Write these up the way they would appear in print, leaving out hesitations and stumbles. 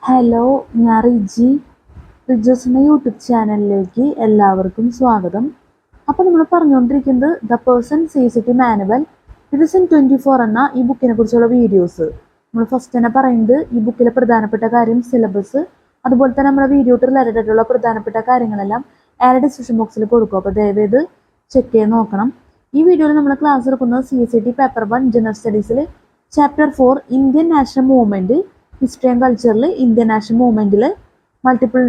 Hello, ഞാൻ Riji. റിജോസിൻ്റെ YouTube ചാനലിലേക്ക് എല്ലാവർക്കും സ്വാഗതം. അപ്പോൾ നമ്മൾ പറഞ്ഞുകൊണ്ടിരിക്കുന്നത് the person CCT manual division 24 എന്ന ഈ ബുക്കിനെ കുറിച്ചുള്ള വീഡിയോസ്. നമ്മൾ ഫസ്റ്റ് തന്നെ പറയുന്നത് ഈ ബുക്കിലെ പ്രധാനപ്പെട്ട കാര്യം, സിലബസ്, അതുപോലെ തന്നെ നമ്മുടെ വീഡിയോട്ട് റിലേറ്റഡ് ആയിട്ടുള്ള പ്രധാനപ്പെട്ട കാര്യങ്ങളെല്ലാം ആരുടെ ഡിസ്ക്രിപ്ഷൻ ബോക്സിൽ കൊടുക്കും. അപ്പോൾ ദയവേത് ചെക്ക് ചെയ്ത് നോക്കണം. ഈ വീഡിയോയിൽ നമ്മൾ ക്ലാസ് എടുക്കുന്നത് CCT പേപ്പർ 1 ജനറൽ സ്റ്റഡീസിൽ chapter 4 Indian national movement, history and കൾച്ചറിൽ ഇന്ത്യൻ നാഷണൽ മൂവ്മെൻറ്റിൽ മൾട്ടിപ്പിൾ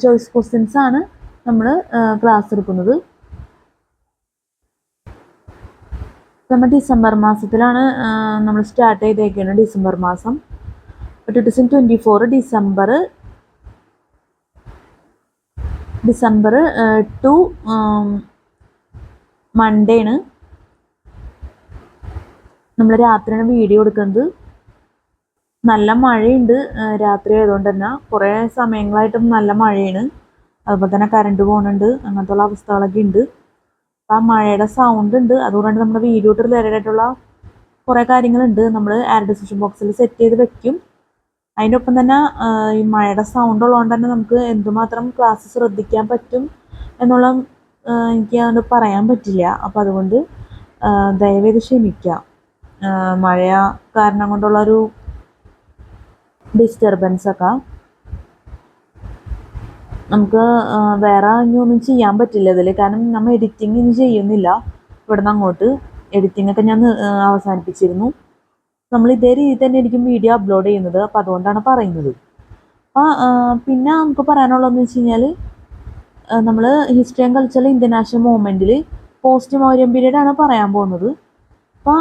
ചോയ്സ് ക്വസ്റ്റ്യൻസ് ആണ് നമ്മൾ ക്ലാസ് എടുക്കുന്നത്. നമ്മൾ ഡിസംബർ മാസത്തിലാണ് നമ്മൾ സ്റ്റാർട്ട് ചെയ്തേക്കുന്നത്. ഡിസംബർ മാസം 2024 ഡിസംബർ 2 മൺഡേ ആണ് നമ്മൾ രാത്രിയാണ് വീഡിയോ എടുക്കുന്നത്. നല്ല മഴയുണ്ട് രാത്രി ആയതുകൊണ്ട് തന്നെ. കുറേ സമയങ്ങളായിട്ടും നല്ല മഴയാണ്. അതുപോലെ തന്നെ കറണ്ട് പോകുന്നുണ്ട്. അങ്ങനത്തെ അവസ്ഥകളൊക്കെ ഉണ്ട്. അപ്പം ആ മഴയുടെ സൗണ്ട് ഉണ്ട്. അതുകൊണ്ട് നമ്മുടെ വീഡിയോട്ട് റിലേറ്റഡ് ആയിട്ടുള്ള കുറേ കാര്യങ്ങളുണ്ട്. നമ്മൾ ആഡ് ഡിസ്ക്രിപ്ഷൻ ബോക്സിൽ സെറ്റ് ചെയ്ത് വെക്കും. അതിൻ്റെ ഒപ്പം തന്നെ ഈ മഴയുടെ സൗണ്ട് ഉള്ളതുകൊണ്ട് തന്നെ നമുക്ക് എന്തുമാത്രം ക്ലാസ് ശ്രദ്ധിക്കാൻ പറ്റും എന്നുള്ള എനിക്ക് അത് പറയാൻ പറ്റില്ല. അപ്പം അതുകൊണ്ട് ദയവേത് ക്ഷമിക്കാം. മഴ കാരണം കൊണ്ടുള്ളൊരു ഡിസ്റ്റർബൻസ് ഒക്കെ നമുക്ക് വേറെ ഒന്നും ചെയ്യാൻ പറ്റില്ല ഇതിൽ. കാരണം നമ്മൾ എഡിറ്റിംഗ് ഇനി ചെയ്യുന്നില്ല. ഇവിടുന്ന് അങ്ങോട്ട് എഡിറ്റിംഗ് ഒക്കെ ഞാൻ അവസാനിപ്പിച്ചിരുന്നു. നമ്മൾ ഇതേ രീതിയിൽ തന്നെ ആയിരിക്കും വീഡിയോ അപ്ലോഡ് ചെയ്യുന്നത്. അപ്പോൾ അതുകൊണ്ടാണ് പറയുന്നത്. അപ്പോൾ പിന്നെ നമുക്ക് പറയാനുള്ളതെന്ന് വെച്ച് കഴിഞ്ഞാൽ, നമ്മൾ ഹിസ്റ്ററി ആൻഡ് കൾച്ചറിൽ ഇന്ത്യൻ നാഷണൽ മൂവ്മെൻറ്റിൽ പോസ്റ്റ് മൗര്യൻ പീരീഡ് ആണ് പറയാൻ പോകുന്നത്. അപ്പോൾ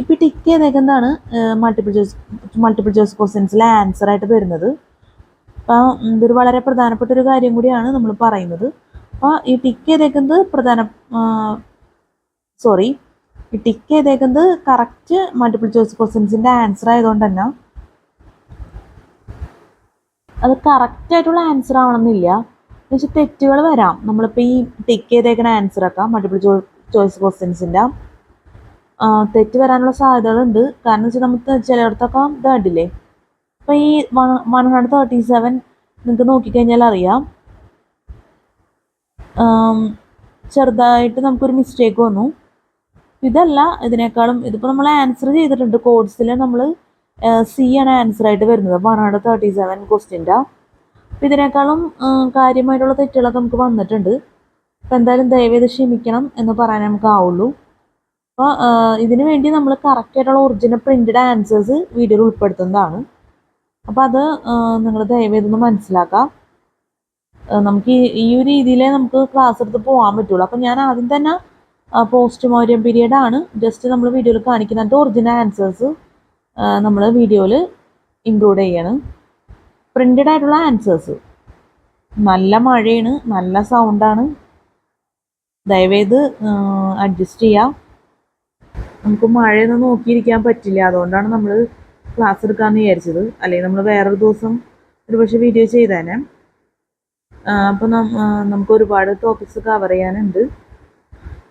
ഇപ്പോൾ ടിക്ക് ചെയ്തേക്കുന്നതാണ് മൾട്ടിപ്പിൾ ചോയ്സ് ക്വസ്റ്റ്യൻസിലെ ആൻസറായിട്ട് വരുന്നത്. അപ്പോൾ ഇതൊരു വളരെ പ്രധാനപ്പെട്ട ഒരു കാര്യം കൂടിയാണ് നമ്മൾ പറയുന്നത്. അപ്പോൾ ഈ ടിക്ക് ചെയ്തേക്കുന്നത് ഈ ടിക്ക് ചെയ്തേക്കുന്നത് കറക്റ്റ് മൾട്ടിപ്പിൾ ചോയ്സ് ക്വസ്റ്റ്യൻസിൻ്റെ ആൻസർ ആയതുകൊണ്ട് തന്നെ അത് കറക്റ്റായിട്ടുള്ള ആൻസർ ആവണമെന്നില്ല. എന്നുവെച്ചാൽ തെറ്റുകൾ വരാം. നമ്മളിപ്പോൾ ഈ ടിക്ക് ചെയ്തേക്കുന്ന ആൻസറൊക്കെ മൾട്ടിപ്പിൾ ചോയ്സ് ക്വസ്റ്റ്യൻസിൻ്റെ തെറ്റ് വരാനുള്ള സാധ്യതകളുണ്ട്. കാരണം വെച്ചാൽ നമുക്ക് ചിലയിടത്തൊക്കെ ഇത് കണ്ടില്ലേ. അപ്പോൾ ഈ 137 നിങ്ങൾക്ക് നോക്കിക്കഴിഞ്ഞാൽ അറിയാം, ചെറുതായിട്ട് നമുക്കൊരു മിസ്റ്റേക്ക് വന്നു. ഇതല്ല, ഇതിനേക്കാളും ഇതിപ്പോൾ നമ്മൾ ആൻസർ ചെയ്തിട്ടുണ്ട്. കോഡ്സിൽ നമ്മൾ C ആണ് ആൻസറായിട്ട് വരുന്നത് 137 ക്വസ്റ്റ്യൻ്റെ. അപ്പോൾ ഇതിനേക്കാളും കാര്യമായിട്ടുള്ള തെറ്റുകളൊക്കെ നമുക്ക് വന്നിട്ടുണ്ട്. അപ്പോൾ എന്തായാലും ദയവേത് ക്ഷമിക്കണം എന്ന് പറയാൻ നമുക്ക് ആവുള്ളൂ. അപ്പോൾ ഇതിനു വേണ്ടി നമ്മൾ കറക്റ്റായിട്ടുള്ള ഒറിജിനൽ പ്രിൻറ്റഡ് ആൻസേഴ്സ് വീഡിയോയിൽ ഉൾപ്പെടുത്തുന്നതാണ്. അപ്പോൾ അത് നിങ്ങൾ ദയവേതൊന്ന് മനസ്സിലാക്കാം. നമുക്ക് ഈ ഒരു രീതിയിലേ നമുക്ക് ക്ലാസ് എടുത്ത് പോകാൻ പറ്റുള്ളൂ. അപ്പോൾ ഞാൻ ആദ്യം തന്നെ പോസ്റ്റ് മൗര്യൻ പീരീഡ് ആണ് ജസ്റ്റ് നമ്മൾ വീഡിയോയിൽ കാണിക്കുന്നുണ്ട്. ഒറിജിനൽ ആൻസേഴ്സ് നമ്മൾ വീഡിയോയിൽ ഇൻക്ലൂഡ് ചെയ്യണം. പ്രിൻറ്റഡ് ആയിട്ടുള്ള ആൻസേഴ്സ്. നല്ല മഴയാണ്, നല്ല സൗണ്ടാണ്. ദയവേത് അഡ്ജസ്റ്റ് ചെയ്യാം. നമുക്ക് മഴയൊന്നും നോക്കിയിരിക്കാൻ പറ്റില്ല. അതുകൊണ്ടാണ് നമ്മൾ ക്ലാസ് എടുക്കാമെന്ന് വിചാരിച്ചത്. അല്ലെങ്കിൽ നമ്മൾ വേറൊരു ദിവസം ഒരുപക്ഷെ വീഡിയോ ചെയ്തേനെ. അപ്പോൾ നമുക്ക് ഒരുപാട് ടോപ്പിക്സ് കവർ ചെയ്യാനുണ്ട്.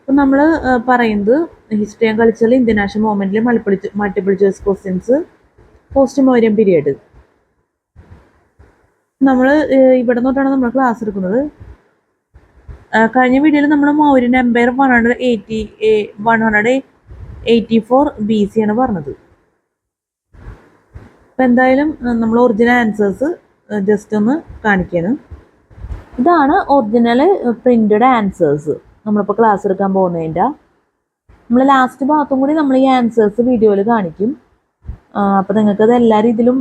അപ്പം നമ്മൾ പറയുന്നത് ഹിസ്റ്ററി ആൻഡ് കൾച്ചറിൽ ഇന്ത്യൻ നാഷണൽ മൂവ്മെൻറ്റിൽ multiple choice questions post Mauryan period. നമ്മൾ ഇവിടെ നിന്നോട്ടാണ് നമ്മൾ ക്ലാസ് എടുക്കുന്നത്. കഴിഞ്ഞ വീഡിയോയിൽ നമ്മൾ മൗര്യൻ എംപയർ 184 BC ആണ് പറഞ്ഞത്. അപ്പം എന്തായാലും നമ്മൾ ഒറിജിനൽ ആൻസേഴ്സ് ജസ്റ്റ് ഒന്ന് കാണിക്കാണ്. ഇതാണ് ഒറിജിനൽ പ്രിൻറ്റഡ് ആൻസേഴ്സ് നമ്മളിപ്പോൾ ക്ലാസ് എടുക്കാൻ പോകുന്നതിൻ്റെ. നമ്മൾ ലാസ്റ്റ് ഭാഗത്തും കൂടി നമ്മൾ ഈ ആൻസേഴ്സ് വീഡിയോയിൽ കാണിക്കും. അപ്പോൾ നിങ്ങൾക്കത് എല്ലാ രീതിയിലും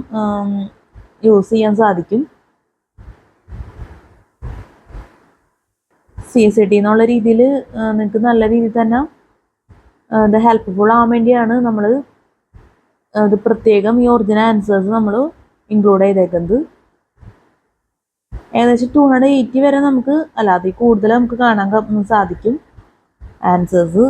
യൂസ് ചെയ്യാൻ സാധിക്കും. CCT എന്നുള്ള രീതിയിൽ നിങ്ങൾക്ക് നല്ല രീതിയിൽ തന്നെ ഇത് ഹെൽപ്ഫുൾ ആവാൻ വേണ്ടിയാണ് നമ്മൾ അത് പ്രത്യേകം ഈ ഒറിജിനൽ ആൻസേഴ്സ് നമ്മൾ ഇൻക്ലൂഡ് ചെയ്തേക്കുന്നത്. ഏകദേശം 280 വരെ നമുക്ക്, അല്ല അതിൽ കൂടുതൽ നമുക്ക് കാണാൻ സാധിക്കും ആൻസേഴ്സ്.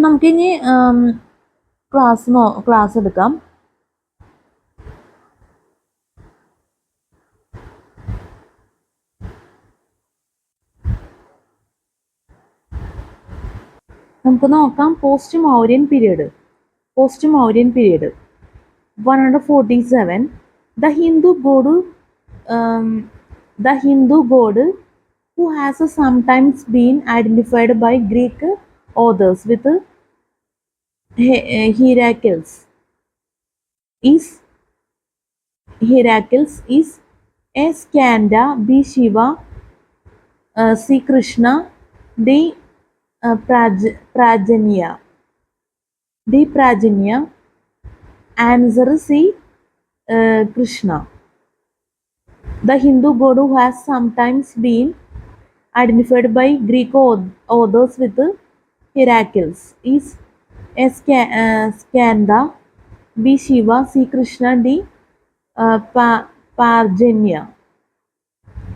നമുക്കിനി ക്ലാസ് എടുക്കാം. നമുക്ക് നോക്കാം post Mauryan period. 147. The Hindu god who has sometimes been identified by Greek authors with Heracles is A. Skanda, B. Shiva, C. Krishna, D. Prajanya. Answer C. Krishna. The Hindu god who has sometimes been identified by Greek authors with Heracles is A. Skanda, B. Shiva, C. Krishna, D.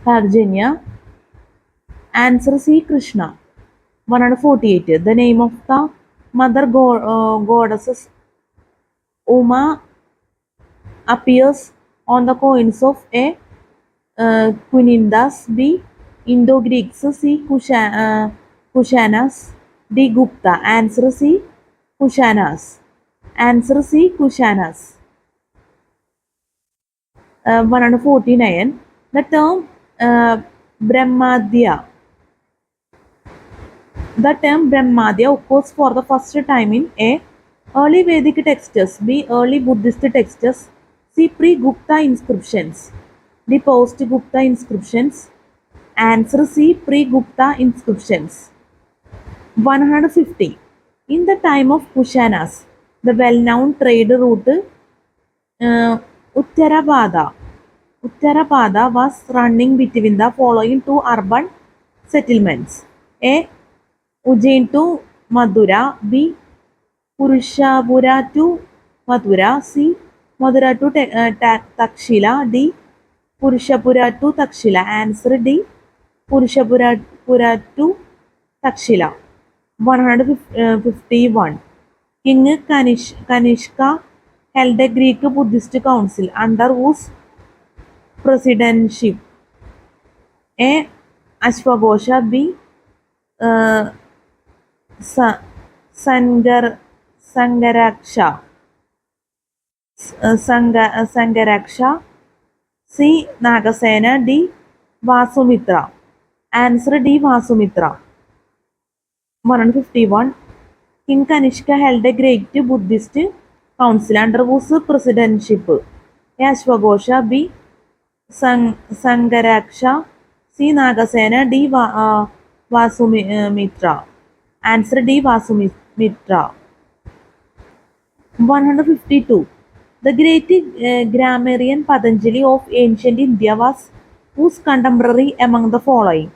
Parjanya. Answer C. Krishna. 148. The name of the mother goddesses Uma appears on the coins of A. Kunindas, B. Indo-Greeks, C. Kushanas, D. Gupta. Answer C. Kushanas. 149. The term Brahmadya occurs for the first time in A. Early Vedic texts, B. Early Buddhist texts, C. Pre-Gupta inscriptions, D. Post-Gupta inscriptions. Answer C. Pre-Gupta inscriptions. 150. In the time of Kushanas, the well-known trade route Uttarapata was running between the following two urban settlements: A. Ujjain to Madura, B. Purushapura to Mathura, C. Madura to Takshila, D. Purushapura to Takshila. Answer D. Purushapura to Takshila. 151. King Kanishka held a Greek Buddhist council under whose presidentship? A. Ashwagosha, B. Sangaraksha, C. Nagasena, D. Vasumitra. Answer D. Vasumitra. 151. King Kanishka held a great Buddhist council under whose presidentship? A. Ashwagosha, B. Sangaraksha, C. Nagasena, D. Vasumitra. Answer D. Vasumitra. 152. The great grammarian Patanjali of ancient India was whose contemporary among the following?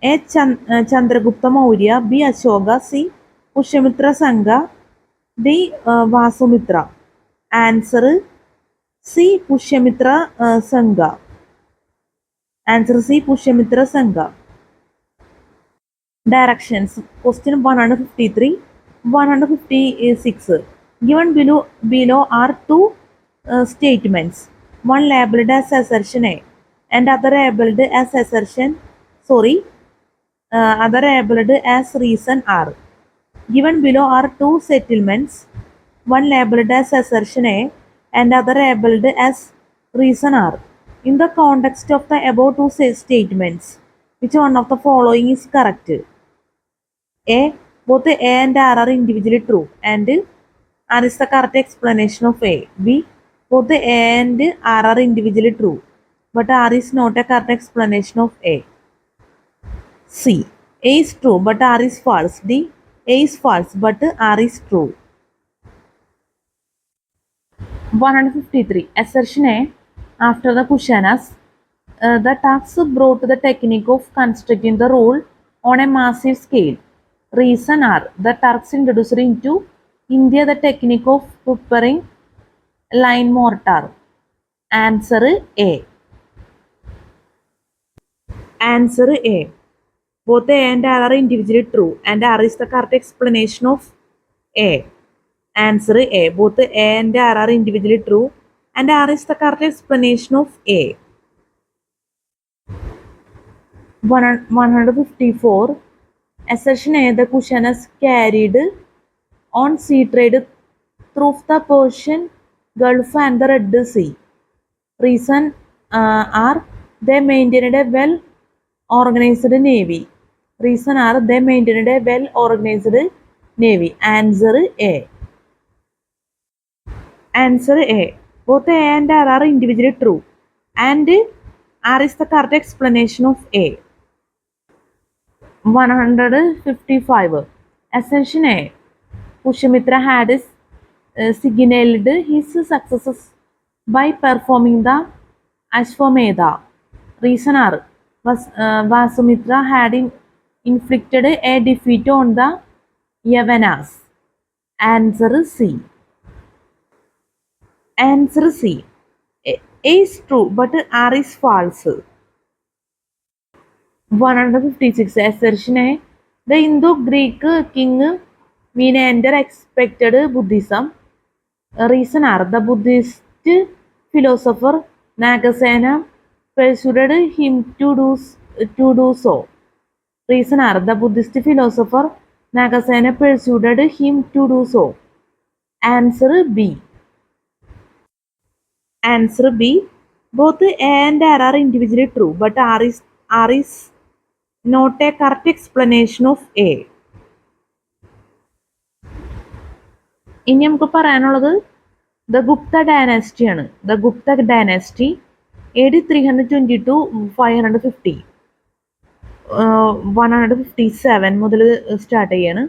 A. Chandragupta Maurya, B. Ashoka, C. Pushyamitra Sangha, D. Vasumitra. Answer C. Pushyamitra Sangha. Answer C. Pushyamitra Sangha. Directions. Question 153. 156. Given below are two statements. One labeled as assertion A and other labeled as reason R. Given below are two settlements. One labeled as assertion A and other labeled as reason R. In the context of the above two statements, which one of the following is correct? A. Both A and R are individually true and R is the correct explanation of A. B. Both A and R are individually true, but R is not a correct explanation of A. C. A is true, but R is false. D. A is false, but R is true. 153. Assertion A. After the Kushanas, the Turks brought the technique of constructing the rule on a massive scale. Reason R. The Turks introduced into India the technique of preparing line mortar. Answer A. Answer A. Both A and R are individually true and R is the correct explanation of A. Answer A. Both A and R are individually true, and R is the correct explanation of A. 154. Assertion A. The Kushanas carried on sea trade through the Persian Gulf and the Red Sea. Reason are they maintained a well-organized navy. Reason are they maintained a well-organized navy. Answer A. Answer A. Both A and R are individually true, and R is the correct explanation of A. 155. Assertion A. Pushyamitra had signaled his successes by performing the Ashwamedha. Reason are Vasumitra had inflicted a defeat on the Yavanas. Answer C. Answer C. A is true, but R is false. 156. Assertion A. The Indo-Greek king Menander expected Buddhism. Reason are the Buddhist philosopher Nagasena persuaded him to do so. Reason are the Buddhist philosopher Nagasena persuaded him to do so. Answer B. Answer B. Both A and R are individually true, but R is not a correct explanation of A. ഇനി നമുക്ക് പറയാനുള്ളത് the Gupta dynasty ആണ്. The Gupta dynasty AD 320 to 550. 157 മുതൽ start ചെയ്യാണ്.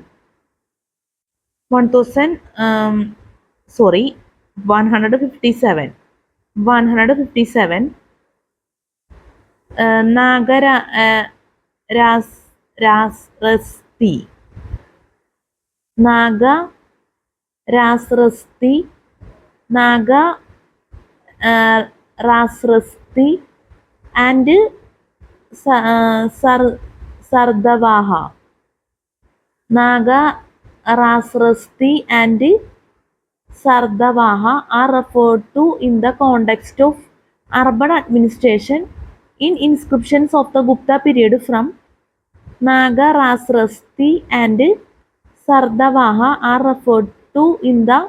157. Nagarasrasti. Nagarasrasti and Sardavaha. Nagarasrasti and Sardavaha are referred to in the context of urban administration in inscriptions of the Gupta period from Nagarasrasti and Sardavaha are referred to in the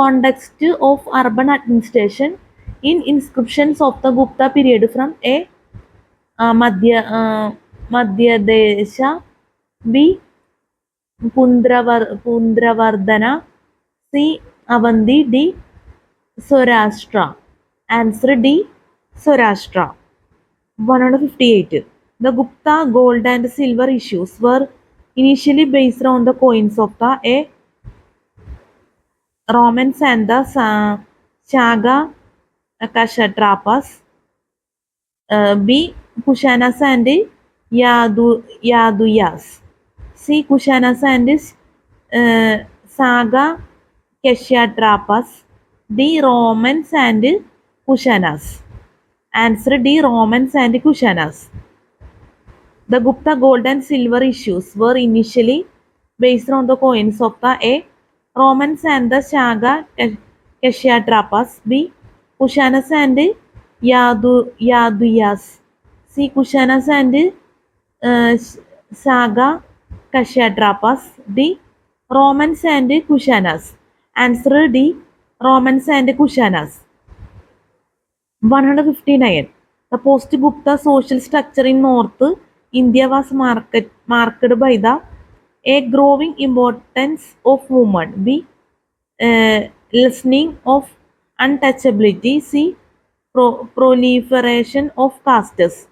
context of urban administration in inscriptions of the Gupta period from A. Madhya Desha, B. Pundravardhana, C. Avanti, D. Saurashtra. Answer D. Saurashtra. 158. The Gupta gold and silver issues were initially based on the coins of the A. Romans and the Shaka Kshatrapas, B. Kushanas and Yaduyas, C. Kushanas and Saga Kshatrapas, D. Romans and Kushanas. Answer D. Romans and Kushanas. The Gupta gold and silver issues were initially based on the coins of the A. Romans and the Shaka Kshatrapas, B. Kushanas and Yaduyas, C. Kushanas and Saga Kshatrapas, D. Romans and Kushanas. Answer D. Romans and Kushanas. 159. The post-Gupta social structure in North India was marked by the A. Growing importance of women, B. Lessening of untouchability, C. Proliferation of castes,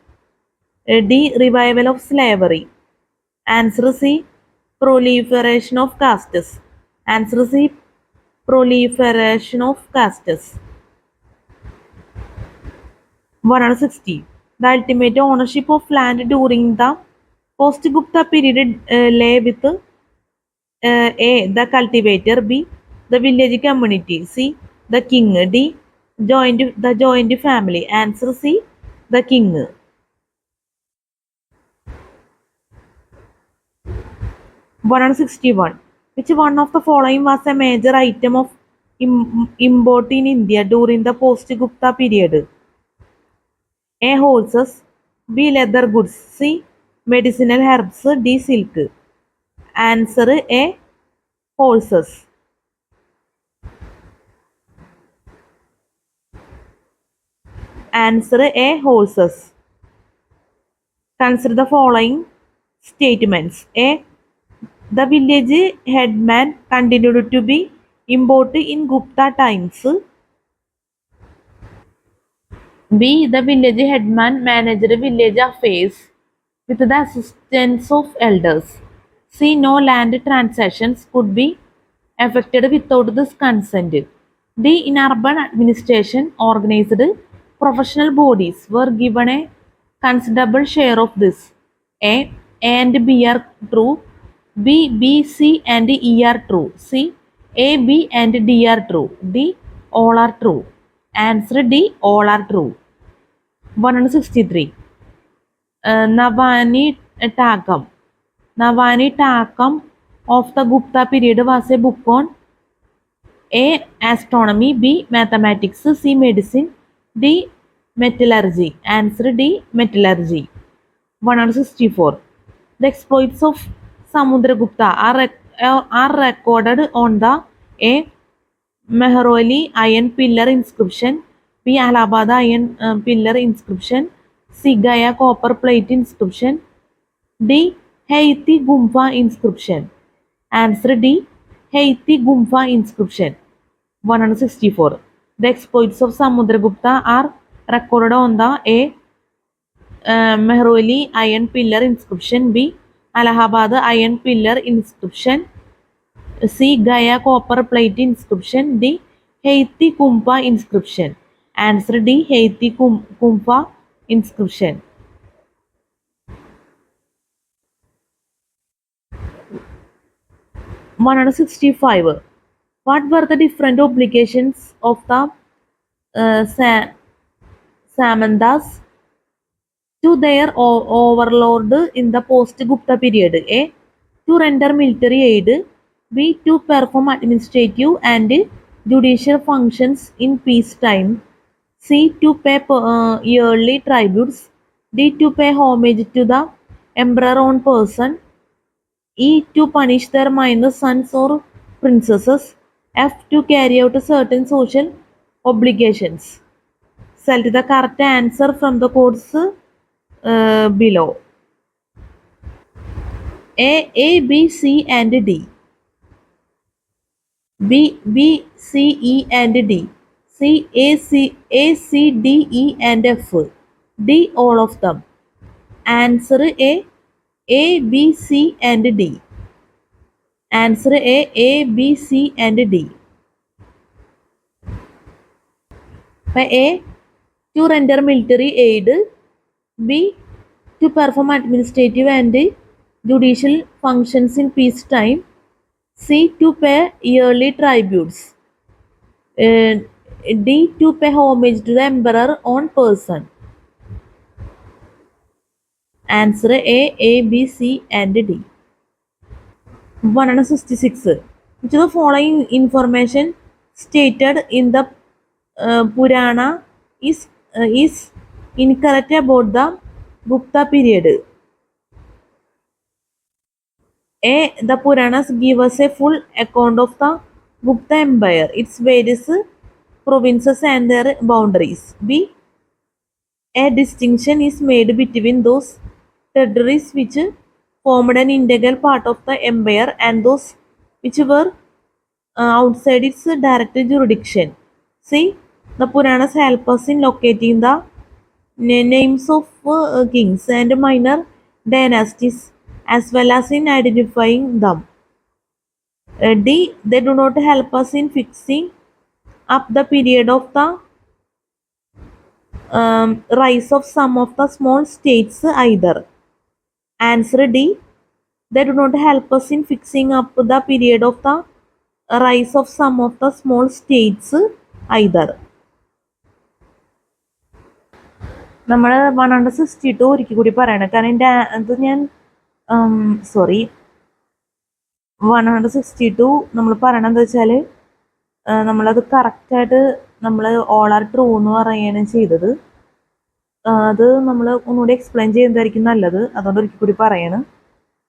D. Revival of slavery. Answer C. Proliferation of castes. Answer C. Proliferation of castes. 160. The ultimate ownership of land during the post-Gupta period lay with A. The cultivator, B. The village community, C. The king, D. The joint family. Answer C. The king. 161. Which one of the following was a major item of import in India during the post-Gupta period? A. Horses, B. Leather goods, C. Medicinal herbs, D. Silk. Answer A. Horses. Answer A. Horses. Consider the following statements. A. The village headman continued to be important in Gupta times. B. The village headman managed village affairs with the assistance of elders. C. No land transactions could be effected without this consent. D. In urban administration, organized professional bodies were given a considerable share of this. A and B are true. B, C and E are true. C, A, B and D are true. D, all are true. Answer D, all are true. 163. Navani Takam. Navani Takam of the Gupta period was a book on A. Astronomy, B. Mathematics, C. Medicine, D. Metallurgy. Answer D. Metallurgy. 164. The exploits of Samudragupta are recorded on the A. Mehrauli iron pillar inscription, B. Allahabad iron pillar inscription, C. Gaya copper plate inscription, D. Haiti Gumfa inscription. Answer D. Haiti Gumfa inscription. 164. The exploits of Samudragupta are recorded on the A. Mehrauli iron pillar inscription, B. Allahabad iron pillar inscription, C. Gaya copper plate inscription, D. Haiti Kumpa inscription. Answer D. Haiti Kumpa inscription. 165. What were the different obligations of the Samantas to their overlord in the post-Gupta period? A. To render military aid, B. To perform administrative and judicial functions in peacetime, C. To pay yearly tributes, D. To pay homage to the emperor on person, E. To punish their minor sons or princesses, F. To carry out certain social obligations. Select the correct answer from the codes below. A, B, C and D. B, C, E and D. C, A, C, D, E and F. D, all of them. Answer A, B, C and D. Answer A, B, C and D. A, to render military aid. B, to perform administrative and judicial functions in peacetime. C, to pay yearly tributes. D, to pay homage to the emperor on person. Answer A, B, C and D. 166. Which of the following information stated in the Purana is incorrect about the Gupta period? A. The Puranas give us a full account of the Gupta Empire, its various provinces and their boundaries. B. A distinction is made between those territories which formed an integral part of the empire and those which were outside its direct jurisdiction. C. The Puranas help us in locating the names of kings and minor dynasties as well as in identifying them. D. They do not help us in fixing up the period of the rise of some of the small states either. Answer D. They do not help us in fixing up the period of the rise of some of the small states either. നമ്മൾ 162 ഒരിക്കൽ കൂടി പറയണം കാരണം എൻ്റെ അത് ഞാൻ sorry 162 നമ്മൾ പറയണത് എന്താ വെച്ചാൽ നമ്മളത് കറക്റ്റായിട്ട് നമ്മൾ ഓൾ ആർ ട്രൂ എന്ന് പറയുകയാണ് ചെയ്തത്. അത് നമ്മൾ ഒന്നുകൂടി എക്സ്പ്ലെയിൻ ചെയ്യുന്നതായിരിക്കും നല്ലത്. അതുകൊണ്ട് ഒരിക്കൽ കൂടി പറയാണ്.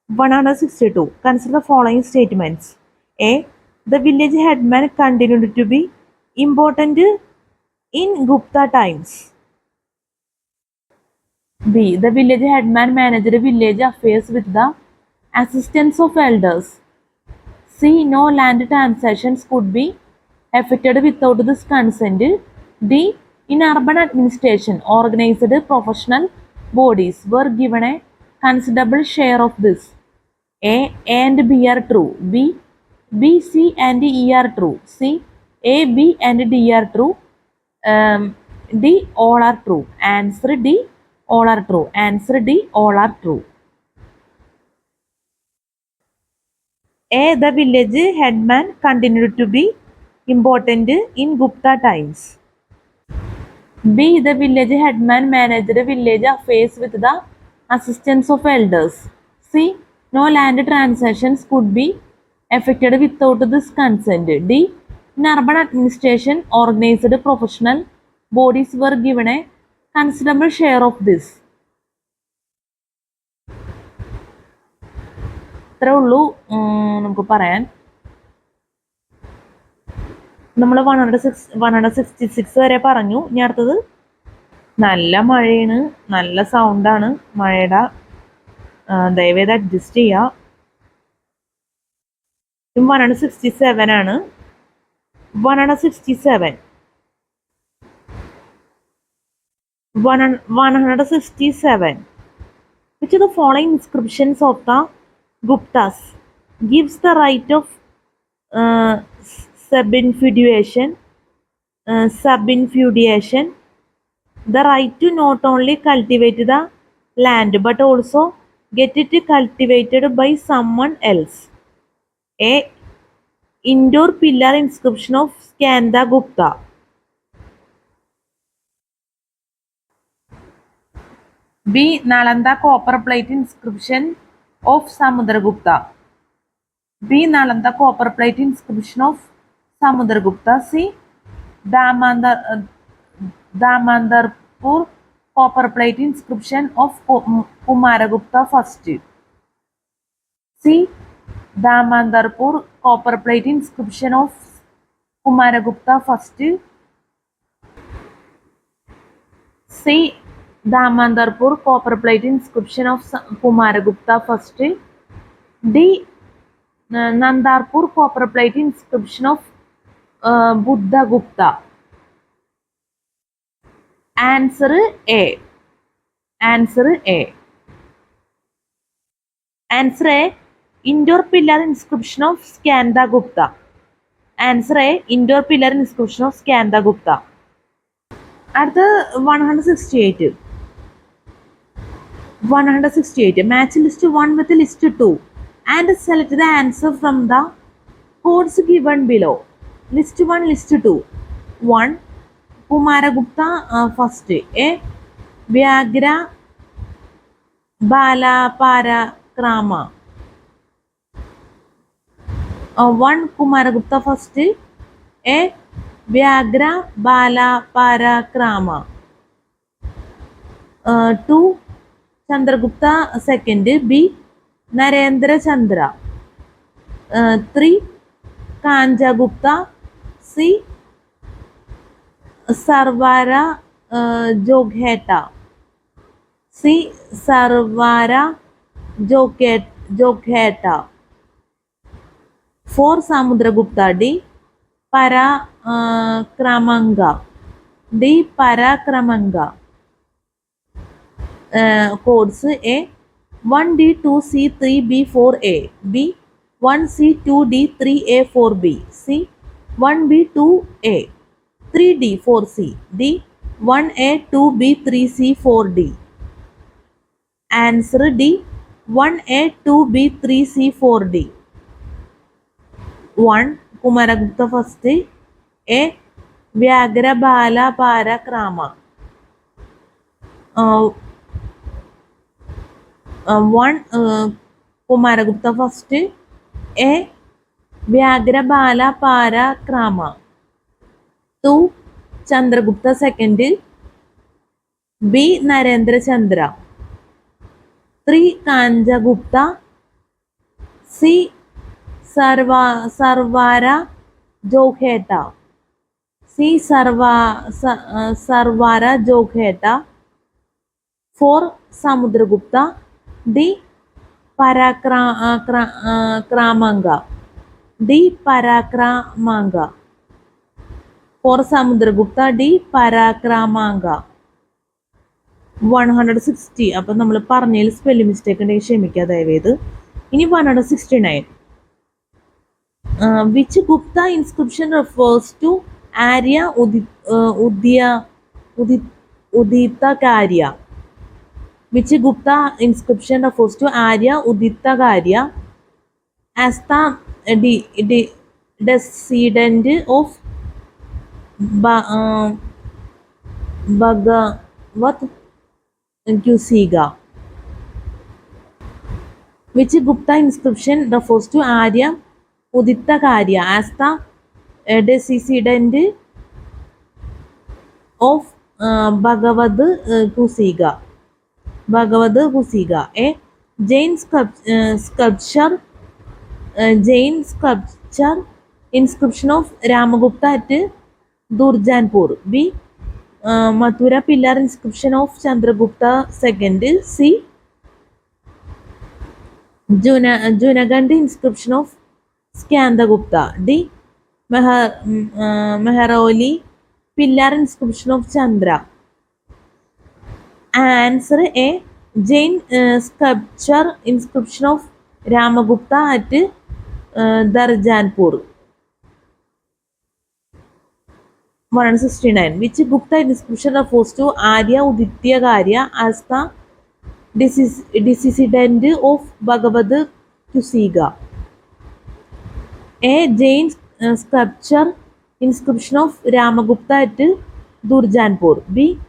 162. Consider the following statements. A. The village headman continued to be important in Gupta times. B. The village headman managed village affairs with the assistance of elders. C. No land transactions could be effected without this consent. D. In urban administration, organized professional bodies were given a considerable share of this. A and B are true. B, C and E are true. C, A, B and D are true. D, all are true. Answer D, all are true. Answer D, all are true. A, the village headman continued to be important in Gupta times. B, the village headman managed village affairs with the assistance of elders. C, no land transactions could be effected without this consent. D, in urban administration, organized professional bodies were given a considerable share of this. ഇത്രേ ഉള്ളൂ നമുക്ക് പറയാൻ. നമ്മൾ 166 വരെ പറഞ്ഞു. ഇനി അടുത്തത് നല്ല മഴയാണ്, നല്ല സൗണ്ടാണ് മഴയുടെ, ദയവേത് അഡ്ജസ്റ്റ് ചെയ്യുക. 167 ആണ്. 167 which of the following inscriptions of the Guptas gives the right of subinfeudation, the right to not only cultivate the land but also get it cultivated by someone else. A. Indoor pillar inscription of Skanda Gupta. B. Nalanda copper plate inscription of Samudragupta. B. Nalanda copper plate inscription of Samudragupta. C. Damandarpur copper plate inscription of Kumaragupta first. C. Damandarpur copper plate inscription of Kumaragupta first. C. Damandarpur copper plate inscription of Kumaragupta first. D. Nandarpur copper plate inscription of Buddhagupta. Answer A. Answer A. Answer A. Indoor pillar inscription of Skanda Gupta. Answer A. Indoor pillar inscription of Skanda Gupta. അടുത്ത 168. Match list 1 with list 2 and select the answer from the codes given below. List 1, list 2. 1. Kumaragupta first. A. Vyagra Balaparakrama. 1. Kumaragupta first. A. Vyagra Balaparakrama. 2. Chandragupta second. B. Narendra Chandra. 3. Kanjagupta. C. Sarvara Jogheta. C. Sarvara Jogheta. 4. Samudragupta. D. Parakramanga. D. Parakramanga. Codes A. 1D 2C 3B 4A. B. 1C 2D 3A 4B. C. 1B 2A 3D 4C. D. 1A 2B 3C 4D. Answer D. 1A 2B 3C 4D. 1. Kumaragupta first. A. Vyagra Balaparakrama. 1. Kumaragupta first. A. Vyagrabala Parakrama. 2. Chandragupta II. B. Narendra Chandra. 3. Kanjagupta. C. Sarvara Jokheta. C. Sarvara Jokheta. 4. Samudragupta. D. Parakramanga. D. Parakramanga. 4. Samudragupta. D. Parakramanga. 160. അപ്പം നമ്മൾ പറഞ്ഞതിൽ spelling mistake ഉണ്ടെങ്കിൽ ക്ഷമിക്കുക ദയവേത്. ഇനി 169. Which Gupta inscription refers to Arya Uditakarya? Which Gupta inscription refers to Arya Uditakarya as the descendant of Bhagavat Kusiga? Which Gupta inscription refers to Arya Uditakarya as the descendant of Bhagavad Kusiga? A. Jain sculpture inscription of Ramagupta at Durjanpur. B. Mathura pillar inscription of Chandragupta II. C. Junagandhi inscription of Skandagupta. D. Mehrauli pillar inscription of Chandra. Answer A. Jain sculpture inscription of Ramagupta at Durjanpur. 169. Which Gupta inscription refers to Arya Uditakarya as the descendant of Bhagavad Kusiga? A. Jain sculpture inscription of Ramagupta at Durjanpur. B.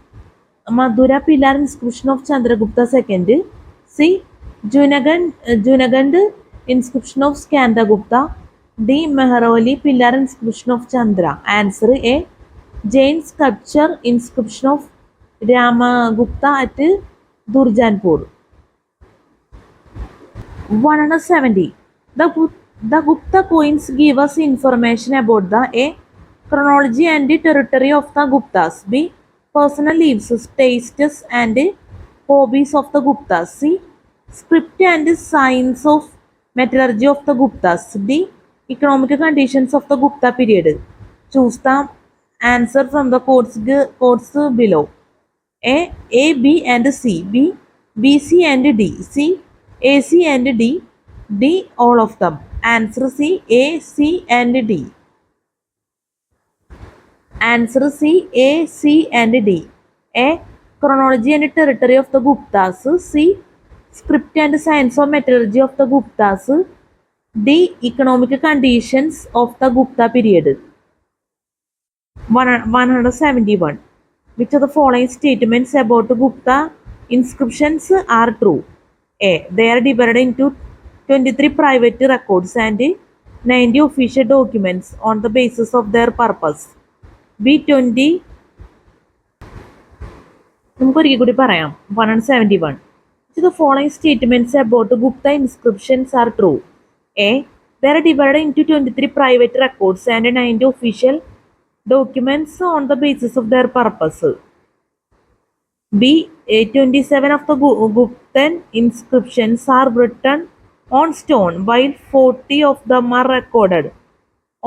Madhura pillar inscription of Chandragupta II. C. Junagand inscription of Skandagupta. D. Mehrauli pillar inscription of Chandra. Answer A. Jain sculpture inscription of Ramagupta at Durjanpur. 170. The Gupta coins give us information about the A. Chronology and territory of the Guptas. B. Personal lives, tastes and hobbies of the Guptas. C. Script and signs of metallurgy of the Guptas. D. Economic conditions of the Gupta period. Choose the answer from the quotes below. A, B and C. B, C and D. C, C and D. D, all of them. Answer C, C and D. Answer C, C and D. A. Chronology and territory of the Guptas. C. Script and science of metallurgy of the Guptas. D. Economic conditions of the Gupta period. 171. Which of the following statements about Gupta inscriptions are true? A. They are divided into 23 private records and 90 official documents on the basis of their purpose. B. 20. നമുക്കൊരിക്കൽ കൂടി പറയാം. 171. Which of the following statements about Gupta inscriptions are true? A. They are divided into 23 private records and 90 official documents on the basis of their purpose. B. 27 of the Guptan inscriptions are written on stone, while 40 of them are recorded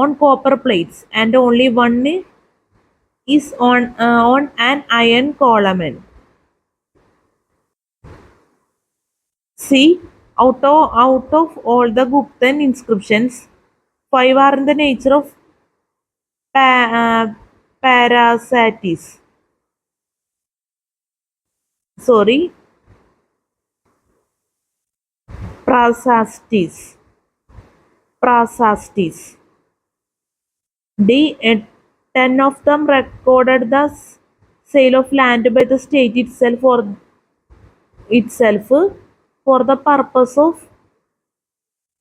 on copper plates, and only one is on an iron column. C. Out of all the Guptan inscriptions, 5 are in the nature of parasites. Prasastis. D. 10 of them recorded the sale of land by the state itself for the purpose of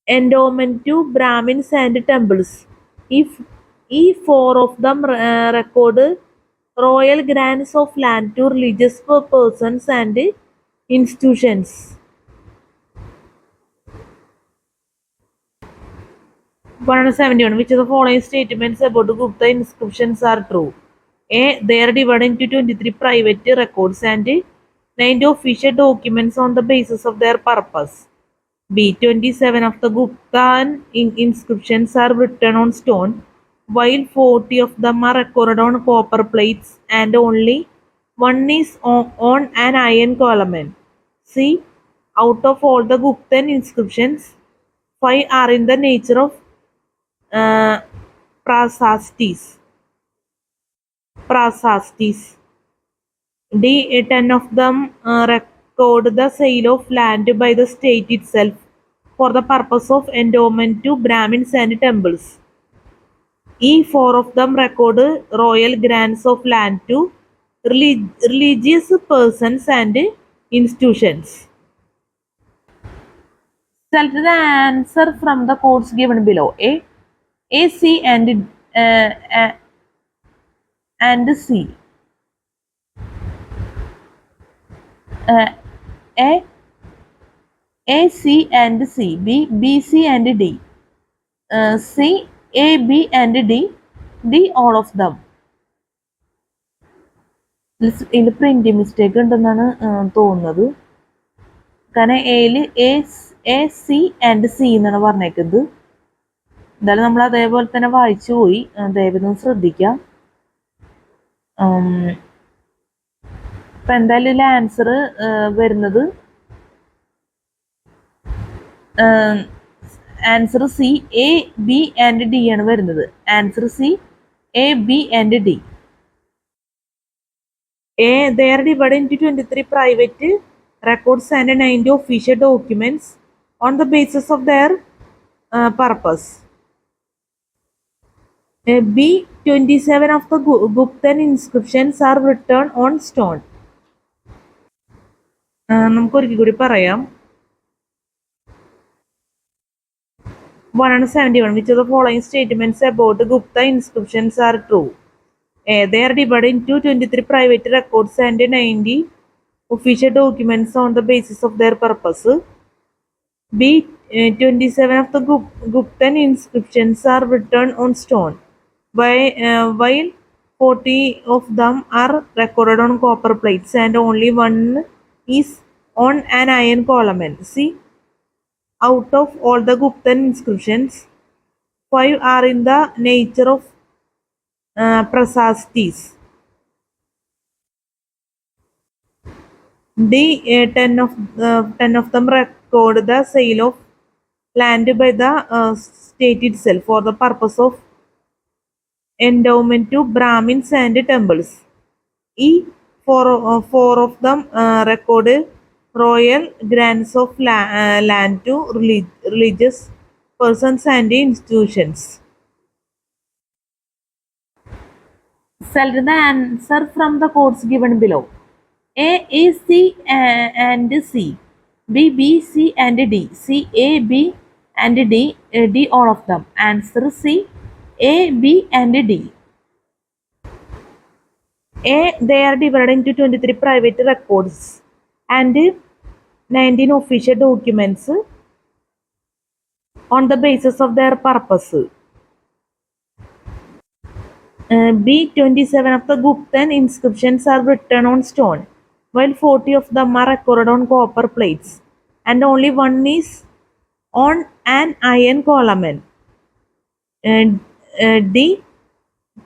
endowment to Brahmins and temples. If four of them record royal grants of land to religious persons and institutions. 171. Which of the following statements about Gupta inscriptions are true? A. They are divided into 23 private records and 90 official documents on the basis of their purpose. B. 27 of the Gupta inscriptions are written on stone, while 40 of them are recorded on copper plates and only one is on an iron column. C. Out of all the Guptan inscriptions, 5 are in the nature of uh, prasastis. Prasastis. D. 10 of them record the sale of land by the state itself for the purpose of endowment to Brahmins and temples. E. 4 of them record royal grants of land to religious persons and institutions. Select the answer from the codes given below. A, C, and C. A, C and C. B, C and D. C, A, B and D. D, all of them. ഇതിൽ print mistake ഉണ്ടെന്നാണ് തോന്നുന്നത്. കാരണം എയിൽ A C and C എന്നാണ് പറഞ്ഞേക്കുന്നത്. എന്തായാലും നമ്മൾ അതേപോലെ തന്നെ വായിച്ചു പോയി. ദയവൊന്ന് ശ്രദ്ധിക്കാം. അപ്പൊ എന്തായാലും ഇതിൽ ആൻസർ വരുന്നത് answer C, A, B and D ആണ് വരുന്നത്. Answer C, A, B and D. A. They are divided into 23 private records and 90 official documents on the basis of their purpose. B. 27 of the Guptan inscriptions are written on stone. നമുക്ക് ഒരിക്കൽ കൂടി പറയാം. 171. Which of the following statements about the Gupta inscriptions are true? A. They are divided into 23 private records and 90 official documents on the basis of their purpose. B. 27 of the Guptan inscriptions are written on stone, while 40 of them are recorded on copper plates and only one is on an iron column. C. Out of all the Guptan inscriptions, 5 are in the nature of prasastis. D. 10 of them record the sale of land by the state itself for the purpose of endowment to Brahmins and temples. E. 4 of them record royal grants of land to religious persons and institutions. Select the answer from the codes given below. A, C and C. B, C and D. C, A, B and D. D, all of them. Answer C, A, B and D. A. They are divided into 23 private records and 19 official documents on the basis of their purpose. B. 27 of the Guptan inscriptions are written on stone, while 40 of them are recorded on copper plates, and only one is on an iron column. D.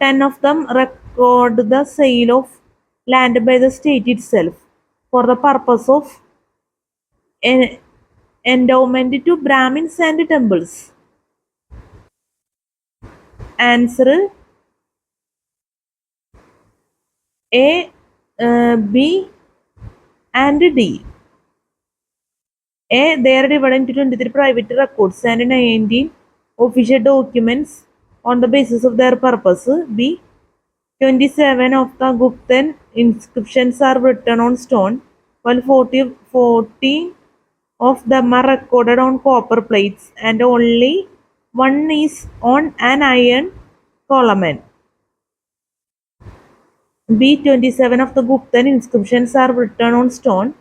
10 of them record the sale of land by the state itself for the purpose of endowment to Brahmins and temples. Answer A, B and D. A. They are divided into 23 private records and 19 official documents on the basis of their purpose. B. 27 of the Guptan inscriptions are written on stone, while 40 of them are recorded on copper plates and only one is on an iron column. B. 27 of the Guptan inscriptions are written on stone,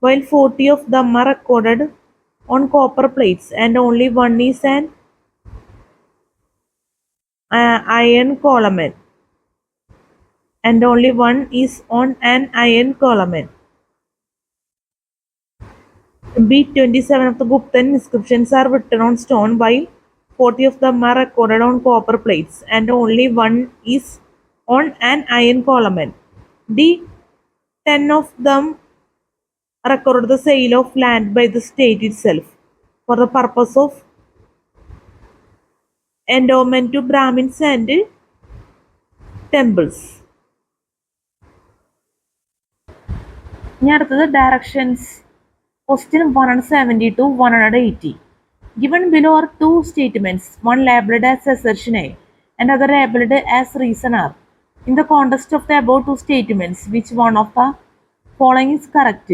while 40 of them are recorded on copper plates and only one is an iron column. And only one is on an iron column. B. 27 of the Guptan inscriptions are written on stone, while 40 of them are recorded on copper plates, and only one is on an iron column. D. 10 of them record the sale of land by the state itself for the purpose of endowment to Brahmins and temples. ഇനി അടുത്തത് directions. Question 170 to 180. Given below are two statements, one labeled as assertion A and other labeled as reason R. In the context of the above two statements, which one of the following is correct?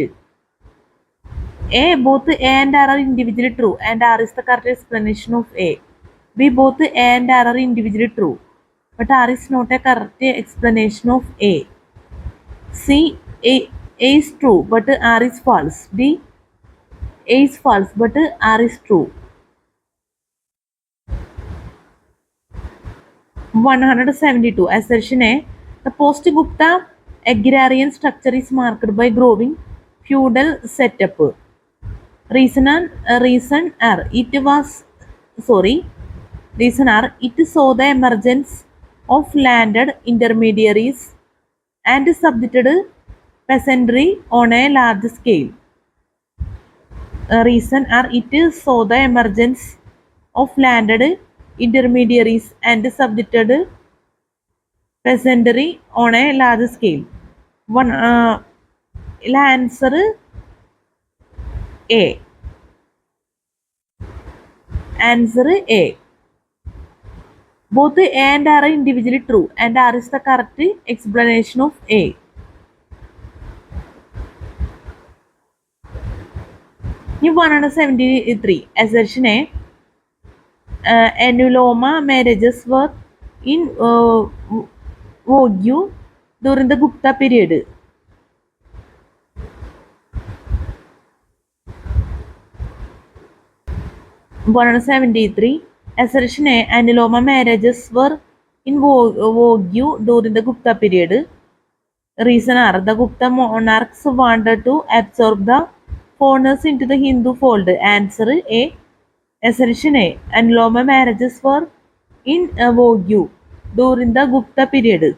A. Both A and R are individually true and R is the correct explanation of A. B. Both A and R are individually true, but R is not a correct explanation of A. C. A is true, but R is false. D. A is false, but R is true. 172. Assertion A. The post-Gupta agrarian structure is marked by growing feudal setup. Reason R. It saw the emergence of landed intermediaries and subjected peasantry on a large scale. Reason R. It saw the emergence of landed intermediaries and subjected peasantry on a large scale. Answer A. Answer A. Both A and R are individually true and R is the correct explanation of A. New 173. Assertion A. Annuloma marriages were in vogue during the Gupta period. 173. Assertion A. Annuloma marriages were in vogue during the Gupta period. Reason R. The Gupta monarchs wanted to absorb the foreigners into the Hindu fold. Answer A. Assertion A. Annuloma marriages were in vogue during the Gupta period.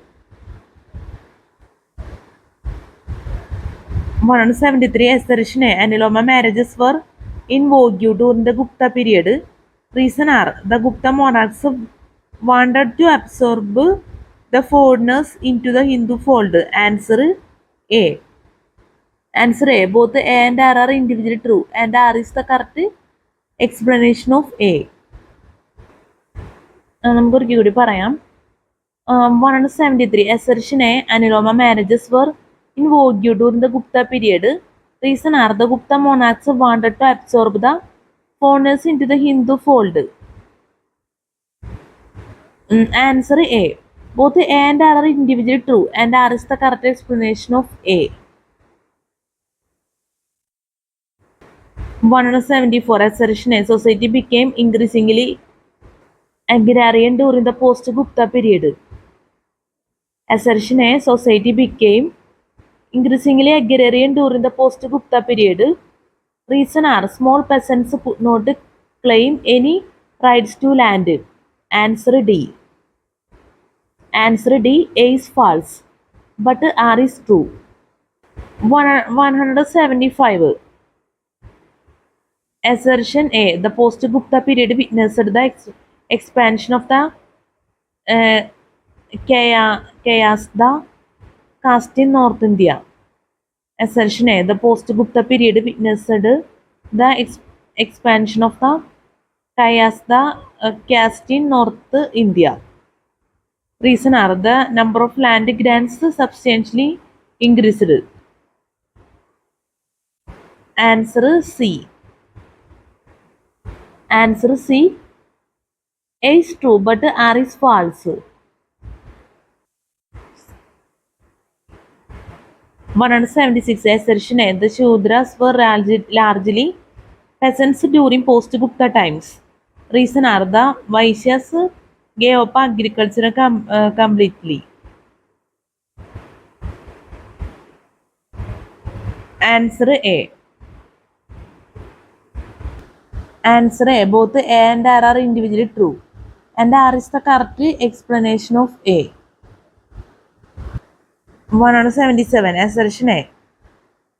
173. Assertion A. Annuloma marriages were in vogue during the Gupta period. Reason R. The Gupta monarchs wanted to absorb the foreigners into the Hindu fold. Answer A. Answer A. Both A and R are individually true and R is the correct explanation of A. നമുക്കൊരിക്കൽ കൂടി പറയാം. 173. Assertion A. Annuloma marriages were in vogue during the Gupta period. Reason R. The Gupta monarchs wanted to absorb the foreigners into the Hindu fold. Answer A. Both A and R are individually true and R is the correct explanation of A. 174. Assertion A. Society became increasingly agrarian during the post-Gupta period. Assertion A. Society became increasingly agrarian during the post-Gupta period. Reason R. Small peasants could not claim any rights to land. Answer D. Answer D. A is false, but R is true. 175. Assertion A. The post-Gupta period witnessed the expansion of the Kayasth caste in North India. Assertion A. The post-Gupta period witnessed the expansion of the Kayasth caste in North India. Reason R. The number of land grants substantially increased. Answer C. Answer C. A is true, but R is false. 176. Assertion A. The Shudras were largely peasants during post-Gupta times. Reason are the Vaishyas gave up agriculture completely. Answer A. Answer A. Both A and R are individually true. And R is the correct explanation of A. 177. Assertion A.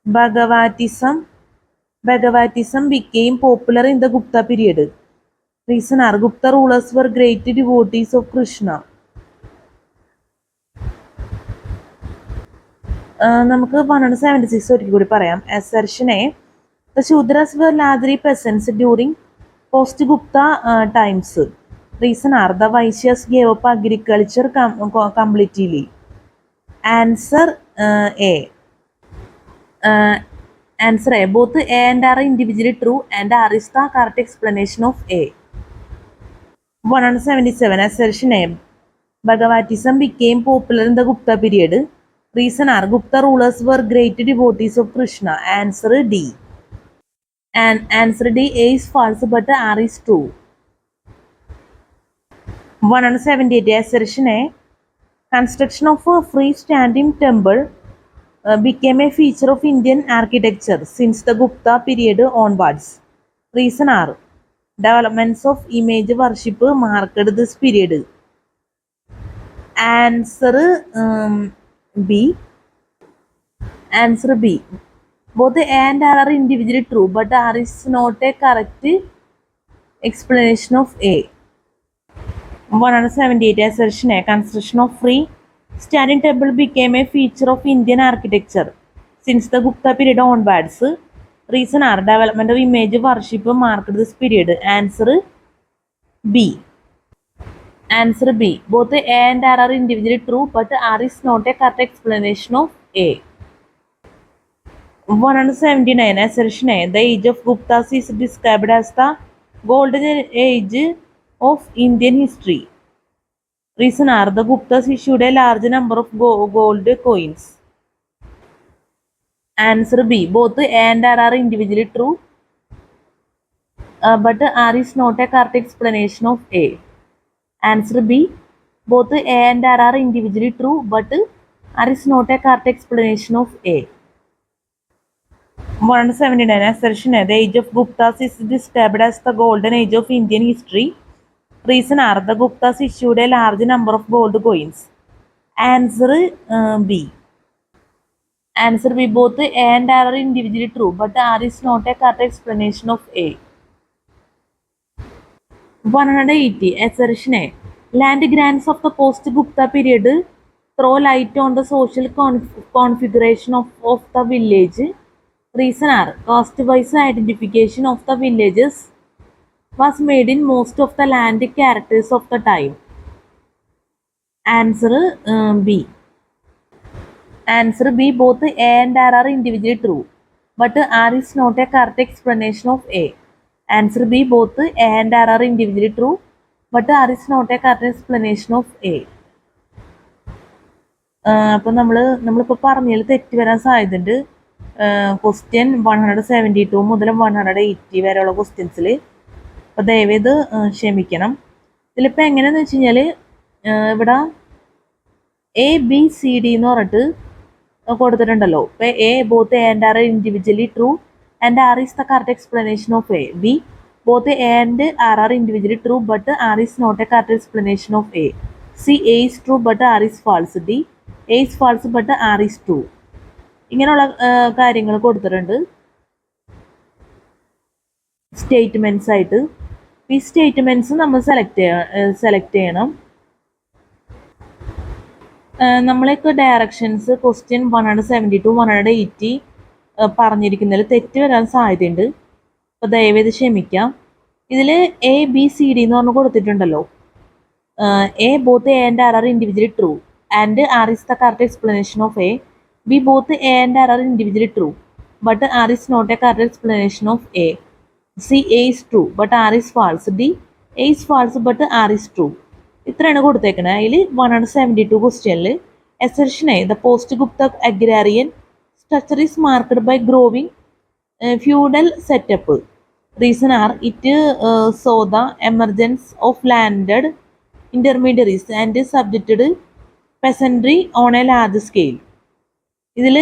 Bhagavatism became popular in the Gupta period. Reason are Gupta rulers were great devotees of Krishna. നമുക്ക് 176 ഒരിക്കൽ കൂടി പറയാം. Assertion A. The Shudras were largely peasants during post-Gupta times. Reason are the Vaishyas gave up agriculture completely. Answer A. Answer A. Both A and R are individually true, and R is the correct explanation of A. 177. Assertion A. Bhagavatism became popular in the Gupta period. Reason are Gupta rulers were great devotees of Krishna. Answer D. And answer D. A is false, but R is true. 178. Assertion A. Construction of a freestanding temple became a feature of Indian architecture since the Gupta period onwards. Reason are developments of image worship marked this period. Answer B. Answer B. Both A and R are individually true, but R is not a correct explanation of A. 178. Assertion A. Construction of free-standing temple became a feature of Indian architecture since the Gupta period onwards. Reason are development of image worship marked this period. Answer B. Answer B. Both A and R are individually true, but R is not a correct explanation of A. 179. Assertion A. The age of Guptas is described as the golden age of Indian history. Reason are the Guptas issued a large number of gold coins. Answer B. Both A and R are individually true, but R is not a correct explanation of A. Answer B. Both A and R are individually true, but R is not a correct explanation of A. 179. Assertion A. The age of Guptas is described as the golden age of Indian history. Reason are the Guptas issued a large number of gold coins. Answer B. Answer B. Both A and R are individually true, but R is not a correct explanation of A. 180. Assertion A. Land grants of the post-Gupta period throw light on the social configuration of the village. Reason are caste-wise identification of the villages was made in most of the land characters of the time. Answer B. Answer B. Both A and R are individually true, but R is not a correct explanation of A. Answer B. Both A and R are individually true, but R is not a correct explanation of A. അപ്പോൾ നമ്മളിപ്പോൾ പറഞ്ഞതിൽ തെറ്റ് വരാൻ സാധ്യതയുണ്ട്. Question 172 മുതൽ 180 വരെയുള്ള ക്വസ്റ്റ്യൻസിൽ. അപ്പോൾ ദയവേത് ക്ഷമിക്കണം. ഇതിലിപ്പോൾ എങ്ങനെയാണെന്ന് വെച്ച് കഴിഞ്ഞാൽ ഇവിടെ ABCD എന്ന് പറഞ്ഞിട്ട് കൊടുത്തിട്ടുണ്ടല്ലോ. ഇപ്പോൾ A both A and R are individually true and R is the correct explanation of A. B both A and R are individually true, but R is not a correct explanation of A. C A is true, but R is false. D A is false, but R is true. ഇങ്ങനെയുള്ള കാര്യങ്ങൾ കൊടുത്തിട്ടുണ്ട് statements ആയിട്ട്. ഈ statements നമ്മൾ select ചെയ്യണം. നമ്മളൊക്കെ directions question 172 180 പറഞ്ഞിരിക്കുന്നതിൽ തെറ്റ് വരാൻ സാധ്യതയുണ്ട്. അപ്പോൾ ദയവേത് ക്ഷമിക്കാം. ഇതിൽ ABCD എന്ന് പറഞ്ഞ് കൊടുത്തിട്ടുണ്ടല്ലോ. A both A and R are individually true and R is the correct explanation of A. B both A and R are individually true, but R is not a correct explanation of A. C A is true but R is false. D A is false but R is true. ഇത്രയാണ് കൊടുത്തേക്കണത്. അതിൽ 172 ക്വസ്റ്റ്യനിൽ assertion A, the post-Gupta agrarian structure is marked by growing feudal setup. Reason are it saw the emergence of landed intermediaries and subjected peasantry on a large scale. ഇതിൽ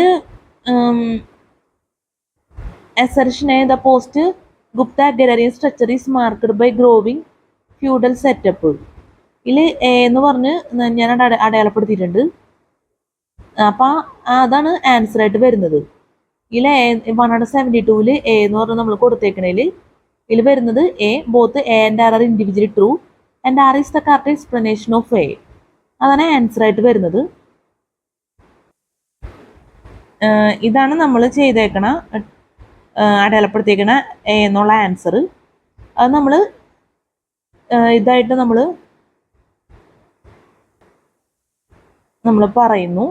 assertion A, the post-Gupta agrarian structure is marked by growing feudal setup. ഇതിൽ A എന്ന് പറഞ്ഞ് ഞാൻ അടയാളപ്പെടുത്തിയിട്ടുണ്ട്. അപ്പം അതാണ് answer ആയിട്ട് വരുന്നത്. ഇതിൽ 172 എ എന്ന് പറഞ്ഞ് നമ്മൾ കൊടുത്തേക്കണേൽ ഇതിൽ വരുന്നത് A, both A and R are individually true and R is the correct explanation of A. അതാണ് ആൻസർ ആയിട്ട് വരുന്നത്. ഇതാണ് നമ്മൾ ചെയ്തേക്കണ അടയാളപ്പെടുത്തിയേക്കണ എ എന്നുള്ള ആൻസർ. അത് നമ്മൾ ഇതായിട്ട് നമ്മൾ പറയുന്നു.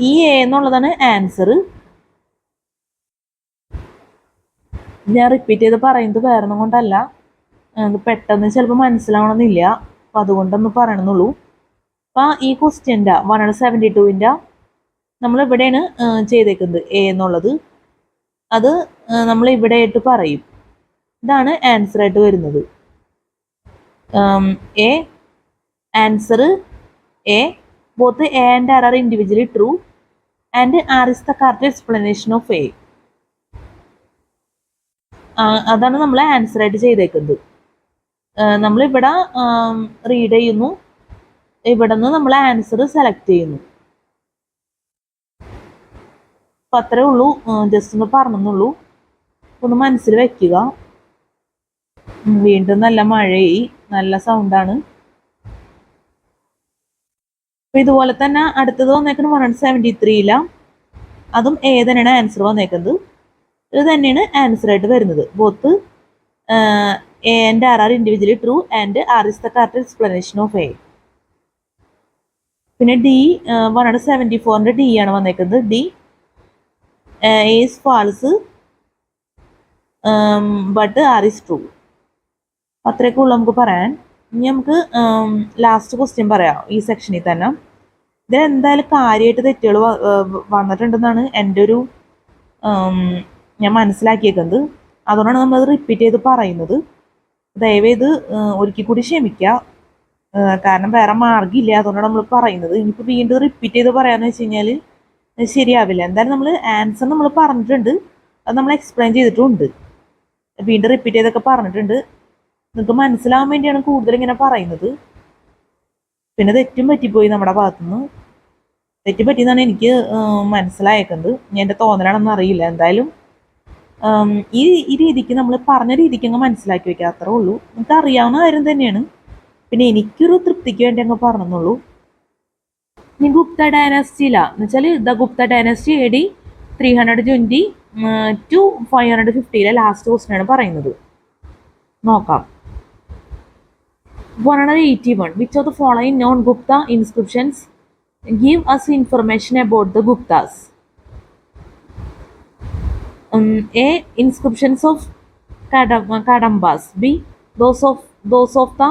ഈ എ എന്നുള്ളതാണ് ആൻസർ. ഞാൻ റിപ്പീറ്റ് ചെയ്ത് പറയുന്നത് വേറൊന്നും കൊണ്ടല്ല, പെട്ടെന്ന് ചിലപ്പോൾ മനസ്സിലാവണമെന്നില്ല, അപ്പം അതുകൊണ്ടൊന്ന് പറയണമെന്നുള്ളൂ. അപ്പം ഈ ക്വസ്റ്റ്യൻ്റെ 172 നമ്മൾ ഇവിടെയാണ് ചെയ്തേക്കുന്നത് എ എന്നുള്ളത്. അത് നമ്മൾ ഇവിടെ ആയിട്ട് പറയും. ഇതാണ് ആൻസർ ആയിട്ട് വരുന്നത്. A answer A, both A and R are individually true and R is the correct explanation of A. അതാണ് നമ്മൾ ആൻസർ ആയിട്ട് ചെയ്തേക്കുന്നത്. നമ്മളിവിടെ റീഡ് ചെയ്യുന്നു, ഇവിടെ നിന്ന് നമ്മൾ ആൻസർ സെലക്ട് ചെയ്യുന്നു. അപ്പം അത്രേ ഉള്ളൂ, ജസ്റ്റ് ഒന്ന് പറഞ്ഞെന്നുള്ളൂ, ഒന്ന് മനസ്സിൽ വെക്കുക. വീണ്ടും നല്ല മഴയായി, നല്ല സൗണ്ടാണ്. അപ്പം ഇതുപോലെ തന്നെ അടുത്തത് വന്നേക്കുന്നത് 173 അതും എ തന്നെയാണ് ആൻസർ വന്നേക്കുന്നത്. ഇത് തന്നെയാണ് ആൻസർ ആയിട്ട് വരുന്നത്. Both A and R are individually true and R is the correct explanation of A. പിന്നെ ഡി 174 ഡി ആണ് വന്നേക്കുന്നത്. D A is false but R is true. അത്രയൊക്കെ ഉള്ളൂ നമുക്ക് പറയാൻ. ഇനി നമുക്ക് ലാസ്റ്റ് ക്വസ്റ്റ്യൻ പറയാം ഈ സെക്ഷനിൽ തന്നെ. ഇതിൽ എന്തായാലും കാര്യമായിട്ട് തെറ്റുകൾ വന്നിട്ടുണ്ടെന്നാണ് എൻ്റെ ഒരു ഞാൻ മനസ്സിലാക്കിയേക്കുന്നത്. അതുകൊണ്ടാണ് നമ്മളത് റിപ്പീറ്റ് ചെയ്ത് പറയുന്നത്. ദയവേത് ഒരിക്കൽ കൂടി ക്ഷമിക്കുക, കാരണം വേറെ മാർഗ്ഗമില്ല, അതുകൊണ്ടാണ് നമ്മൾ പറയുന്നത്. ഇനിയിപ്പോൾ വീണ്ടും റിപ്പീറ്റ് ചെയ്ത് പറയാമെന്ന് വെച്ച് കഴിഞ്ഞാൽ ശരിയാവില്ല. എന്തായാലും നമ്മൾ ആൻസർ നമ്മൾ പറഞ്ഞിട്ടുണ്ട്, അത് നമ്മൾ എക്സ്പ്ലെയിൻ ചെയ്തിട്ടുമുണ്ട്, വീണ്ടും റിപ്പീറ്റ് ചെയ്തൊക്കെ പറഞ്ഞിട്ടുണ്ട്. നിങ്ങൾക്ക് മനസ്സിലാവാൻ വേണ്ടിയാണ് കൂടുതൽ ഇങ്ങനെ പറയുന്നത്. പിന്നെ തെറ്റും പറ്റിപ്പോയി നമ്മുടെ ഭാഗത്തുനിന്ന്, തെറ്റ് പറ്റിയെന്നാണ് എനിക്ക് മനസ്സിലായേക്കുന്നത്. ഞാൻ എൻ്റെ തോന്നലാണെന്ന് അറിയില്ല. എന്തായാലും ഈ രീതിക്ക് നമ്മൾ പറഞ്ഞ രീതിക്ക് അങ്ങ് മനസ്സിലാക്കി വയ്ക്കുക, അത്രേ ഉള്ളൂ. നമുക്ക് അറിയാവുന്ന കാര്യം തന്നെയാണ്, പിന്നെ എനിക്കൊരു തൃപ്തിക്ക് വേണ്ടി അങ്ങ് പറഞ്ഞെന്നുള്ളൂ. ഇനി ഗുപ്ത ഡയനാസ്റ്റിയിലെന്ന് വെച്ചാൽ the Gupta dynasty AD 320 to 550 last ക്വസ്റ്റ്യനാണ് പറയുന്നത്. നോക്കാം. 181 which of the following non-Gupta inscriptions give us information about the Guptas? A. Inscriptions of Kadambas. B. Those of the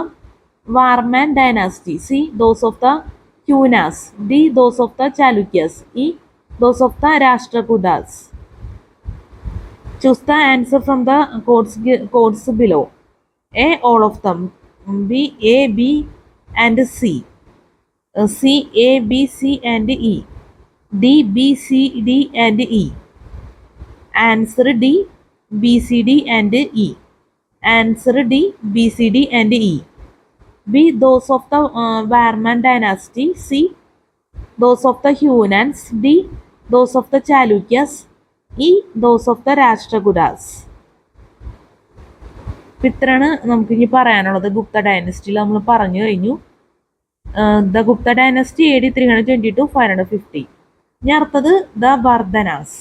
Varman dynasty. C. Those of the Hunas. D. Those of the Chalukyas. E. Those of the Rashtrakutas. Choose the answer from the codes below. A. All of them. B. A, B and C. C, A, B, C and E. D, B, C, D and E. Answer D, B, C, D and E. Answer D, B, C, D and E. B. Those of the Varman dynasty. C. Those of the Hunans. D. Those of the Chalukyas. E. Those of the Rashtrakutas. ഇത്രയാണ് നമുക്കിനി പറയാനുള്ളത്. ഗുപ്ത ഡൈനസ്റ്റിയിൽ നമ്മൾ പറഞ്ഞു കഴിഞ്ഞു. The Gupta dynasty AD 320 to 550. ഇനി അടുത്തത് the Vardhanas.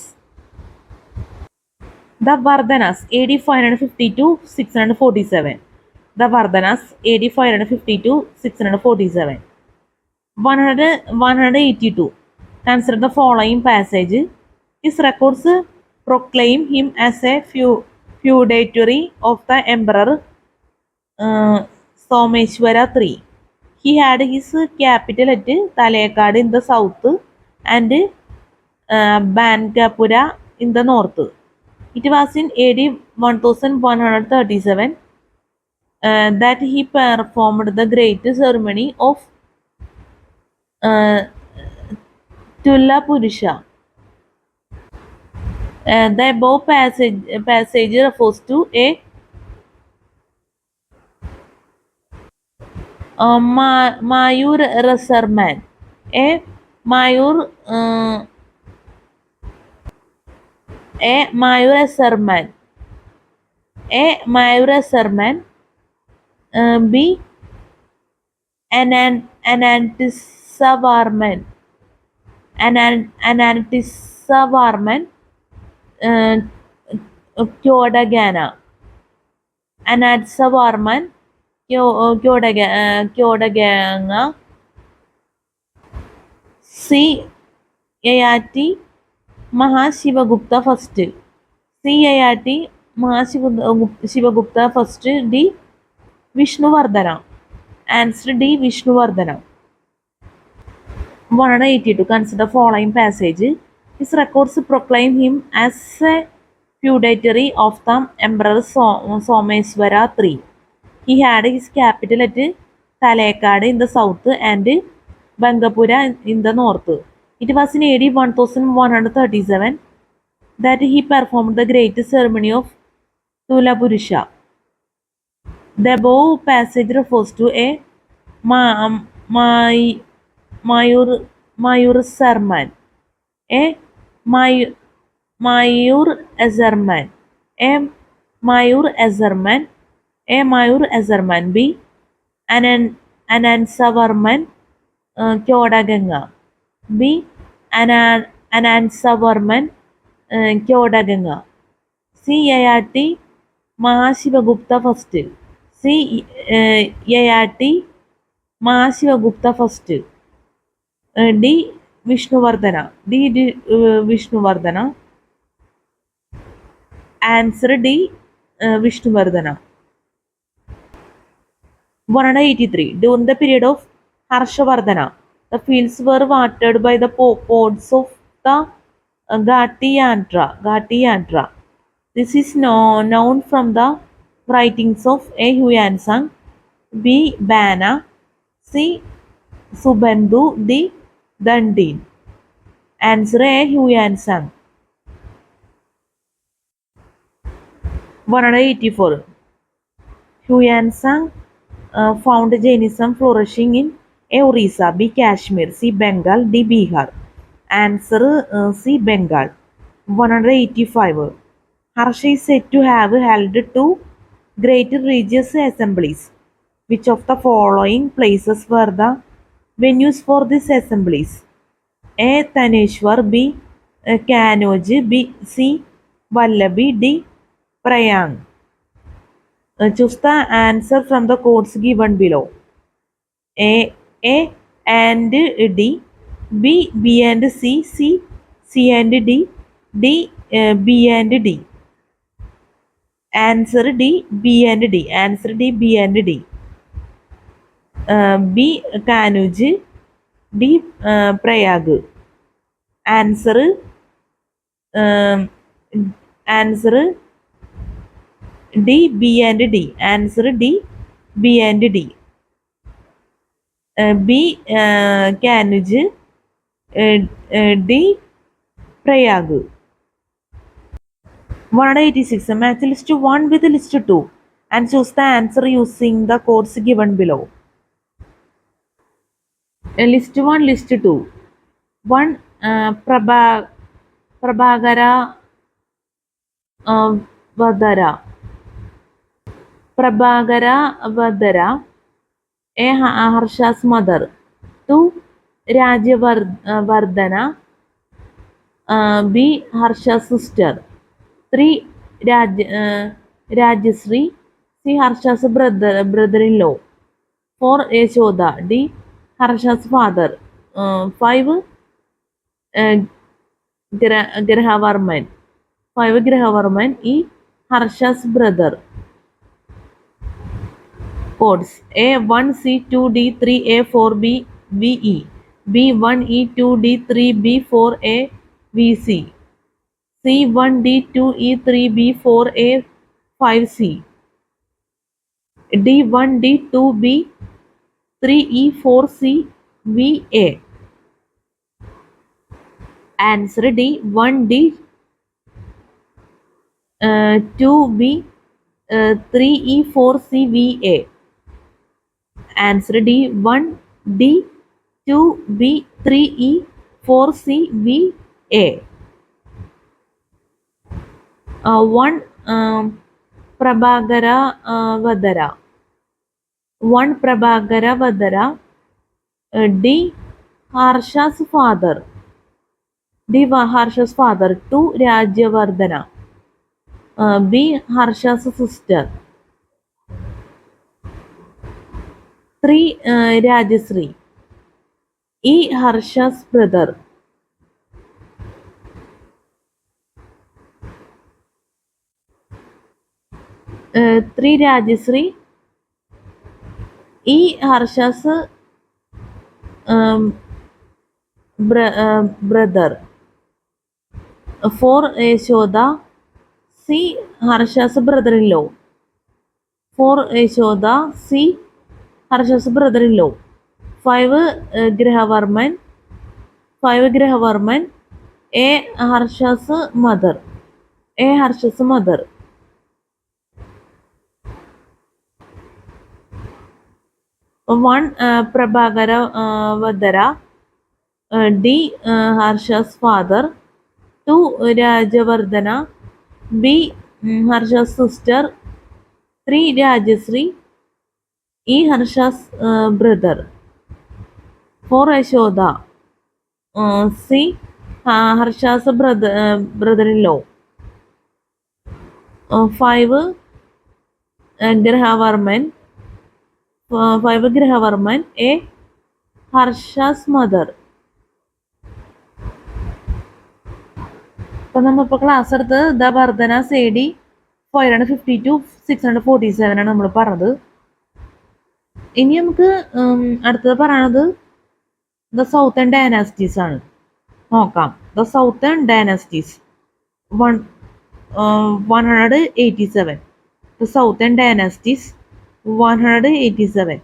The Vardhanas AD 550 to 647. The Vardhanas AD 550 to 647. 182. Consider the following passage. His records proclaim him as a feudatory of the emperor Someshwara III. He had his capital at Talekad in the south and Bankapura in the north. It was in AD 1137 that he performed the great ceremony of Tulla Purusha. The above passage refers to a Mayur Raserman. A Mayur Serman. A Mayur Serman. B Anantisavarman. Anantisavarman. Kyodagana. Anantisavarman. Kyodagana. C. Ayati Mahashivagupta first. C. Ayati Mahashivagupta first. D. Vishnuvardhana. Answer D. Vishnuvardhana. 182. Consider the following passage. His records proclaim him as a feudatory of the Emperor Someshwara III. He had his capital at Talekad in the south and Bangapura in the north. It was in AD 1137 that he performed the great ceremony of Tula Purusha. The above passage refers to a Mayur Serman. A Mayur Azerman. A Mayur Azerman. A Mayur Azerman. B Anansavarman Kyodaganga. B Anansavarman Kyodaganga. C Yayati Mahashivagupta first. C Yayati Mahashivagupta first. D Vishnuvardhana. D Vishnuvardhana. Answer D Vishnuvardhana. 183. During the period of Harshavardhana, the fields were watered by the pods of the Ghatiyantra. This is known from the writings of A. Huyansang, B. Bana, C. Subandhu, D. Dandin. Answer A. Huyansang. 184. Huyansang found Jainism flourishing in A. Orissa, B. Kashmir, C. Bengal, D. Bihar. Answer C. Bengal. 185. Harsha is said to have held two great religious assemblies. Which of the following places were the venues for these assemblies? A. Taneshwar, B. Kanoj, B. C. Vallabhi, D. Prayag. Choose the answer from the codes given below. A and D, B and C, C and D, D B and D. Answer D, B and D. Answer D, B and D. B Kanuj, D Prayag. Answer D, B and D. Answer D, B and D. B Kanuj, D Prayag. 186. Match list 1 with list 2 and choose the answer using the codes given below. List 1, list 2. 1. Prabhagara Vadara. Prabhagara Vadara, A. Harsha's mother. 2. Rajavardhana, B. Harsha's sister. 3. Rajasri, C. Harsha's brother-in-law. 4. Yashoda, D. Harsha's father. 5. Grahavarman. 5 Grahavarman, E. Harsha's brother. Codes A1C 2D 3A 4B VE, B1E 2D 3B 4A VC, C1D 2E 3B 4A 5C, D1D 2B 3E 4C VA. Answer D 1D 2B 3E 4C VA. Answer D 1D 2B 3E 4C VA. 1 Prabhagara Vadara. 1 Prabhagara Vadara. D Harsha's father. D Harsha's father. 2 Rajyavardhana. B Harsha's sister. 3 Rajashree. E Harsha's brother. 3 Rajashree. E Harsha's brother. 4 Yashoda. C Harsha's brother-in-law. 4 Yashoda. C Harsha's brother-in-law. 5 Grahavarman. 5 Grahavarman. A Harsha's mother. A Harsha's mother. 1 Prabhagara Vadara. D Harsha's father. 2 Rajavardhana. B Harsha's sister. 3 Rajashree. E Harsha's brother. 4 Yashoda. C Harsha's brother-in-law. 5 Grahavarman. 5 Grahavarman. A Harsha's mother. അപ്പോൾ നമ്മളിപ്പോൾ class എടുത്ത് the Vardhanas AD 550 to 647 ആണ് നമ്മൾ പറഞ്ഞത്. ഇനി നമുക്ക് അടുത്തത് പറയണത് ദ സൗത്തേൺ ഡൈനാസ്റ്റീസ് ആണ്. നോക്കാം. The southern dynasties 187. The southern dynasties 187.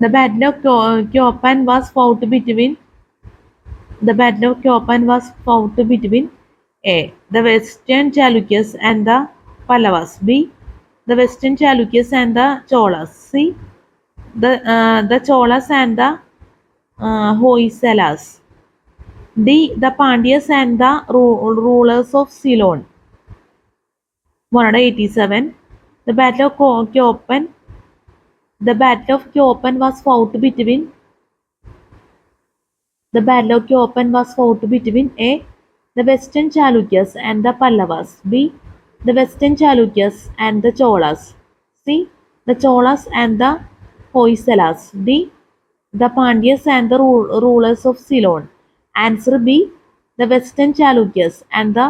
The Battle of Kyopan was fought between A. The Western Chalukyas and the Pallavas. B. The Western Chalukyas and the Cholas. C. The Cholas and the Hoysalas. D. The Pandyas and the rulers of Ceylon. 187. The Battle of Kyopan. The Battle of Kyopan was fought between A. The Western Chalukyas and the Pallavas. B. The Western Chalukyas and the Cholas. C. The Cholas and the Hoysalas. D. The Pandyas and the rulers of Ceylon. Answer B. The Western Chalukyas and the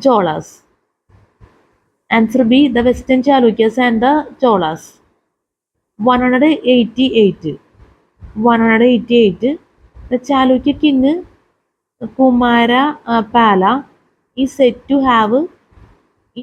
Cholas. Answer B. The Western Chalukyas and the Cholas. 188. The Chalukya king Kumara Pala is said to have